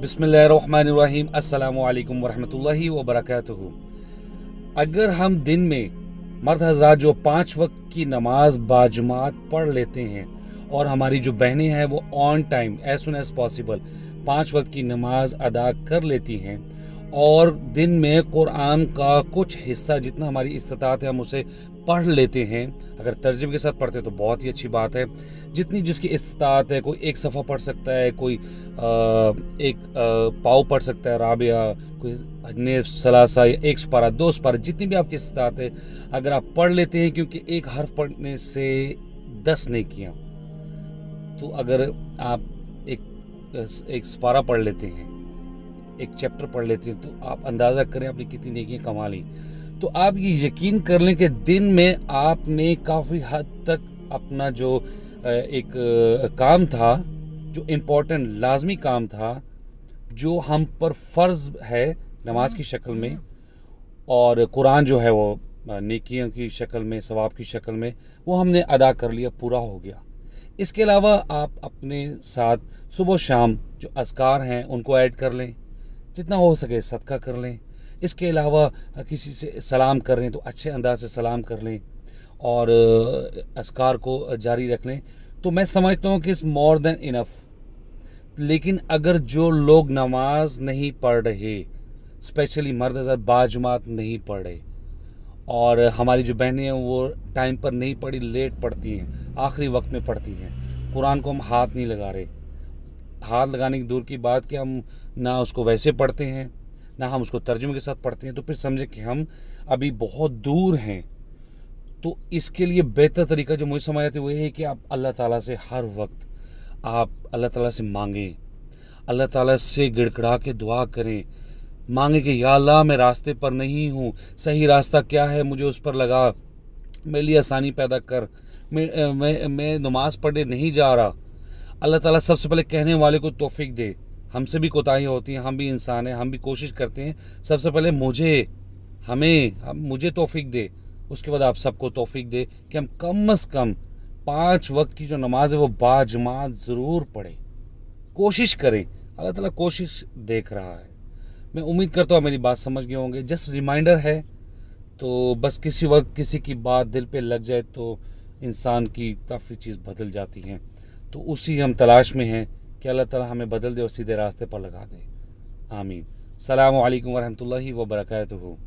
बिस्मिल्लाहिर्रहमानिर्रहीम अस्सलामु अलैकुम वरहमतुल्लाहि वबरकातुहू। अगर हम दिन में मर्द हज़रात जो 5 वक्त की नमाज बाजमात पढ़ लेते हैं और हमारी जो बहनें हैं वो on time as soon as possible 5 वक्त की नमाज अदा कर लेती हैं और दिन में कुरान का कुछ हिस्सा जितना हमारी इस्तात है हम उसे पढ़ लेते हैं, अगर तर्जुमे के साथ पढ़ते हैं तो बहुत ही अच्छी बात है। जितनी जिसकी इस्तात है, कोई एक सफ़ा पढ़ सकता है, कोई एक पाव पढ़ सकता है राबिया, कोई नेफ सलासा या एक सुपारा 2 सुपारा, जितनी भी आपकी इस्तात है अगर आप पढ़ लेते हैं, क्योंकि एक हर्फ पढ़ने से 10 नेकियां, तो अगर आप एक सुपारा पढ़ लेते हैं, एक चैप्टर पढ़ लेते हैं, तो आप अंदाज़ा करें आपने कितनी नेकियां कमा ली। तो आप ये यकीन कर लें कि दिन में आपने काफ़ी हद तक अपना जो एक काम था, जो इम्पोर्टेंट लाजमी काम था, जो हम पर फ़र्ज़ है नमाज की शक्ल में और कुरान जो है वो नेकियों की शक्ल में, सवाब की शक्ल में, वो हमने अदा कर लिया, पूरा हो गया। इसके अलावा आप अपने साथ सुबह शाम जो अज़कार हैं उनको ऐड कर लें, जितना हो सके सदका कर लें। इसके अलावा किसी से सलाम कर लें तो अच्छे अंदाज से सलाम कर लें और अज़कार को जारी रख लें, तो मैं समझता हूँ कि इट्स मोर देन इनफ। लेकिन अगर जो लोग नमाज नहीं पढ़ रहे, स्पेशली मर्द हज़रात बाजमात नहीं पढ़ रहे, और हमारी जो बहनें हैं वो टाइम पर नहीं पढ़ी, लेट पढ़ती हैं, आखिरी वक्त में पढ़ती हैं, कुरान को हम हाथ नहीं लगा रहे। हाथ लगाने की दूर की बात कि हम ना उसको वैसे पढ़ते हैं, ना हम उसको तर्जुमे के साथ पढ़ते हैं, तो फिर समझे कि हम अभी बहुत दूर हैं। तो इसके लिए बेहतर तरीका जो मुझे समझ आती है वो है कि आप अल्लाह ताला से हर वक्त आप अल्लाह ताला से मांगें, अल्लाह ताला से गिड़गिड़ा के दुआ करें, मांगे कि या अल्लाह मैं रास्ते पर नहीं हूँ, सही रास्ता क्या है मुझे उस पर लगा, मेरे लिए आसानी पैदा कर, मैं नमाज़ पढ़ने नहीं जा रहा। अल्लाह ताला सबसे पहले कहने वाले को तौफीक दे। हमसे भी कोताहियाँ होती हैं, हम भी इंसान हैं, हम भी कोशिश करते हैं। सबसे पहले मुझे तौफीक दे, उसके बाद आप सबको तौफीक दे कि हम कम से कम 5 वक्त की जो नमाज है वो बाजमात ज़रूर पढ़ें, कोशिश करें। अल्लाह ताला कोशिश देख रहा है। मैं उम्मीद करता हूँ मेरी बात समझ गए होंगे। जस्ट रिमाइंडर है, तो बस किसी वक्त किसी की बात दिल पे लग जाए तो इंसान की काफ़ी चीज़ बदल जाती हैं। तो उसी हम तलाश में हैं कि अल्लाह ताला हमें बदल दे और सीधे रास्ते पर लगा दे। आमीन। अस्सलामु अलैकुम वरहमतुल्लाहि वबरकातुहू।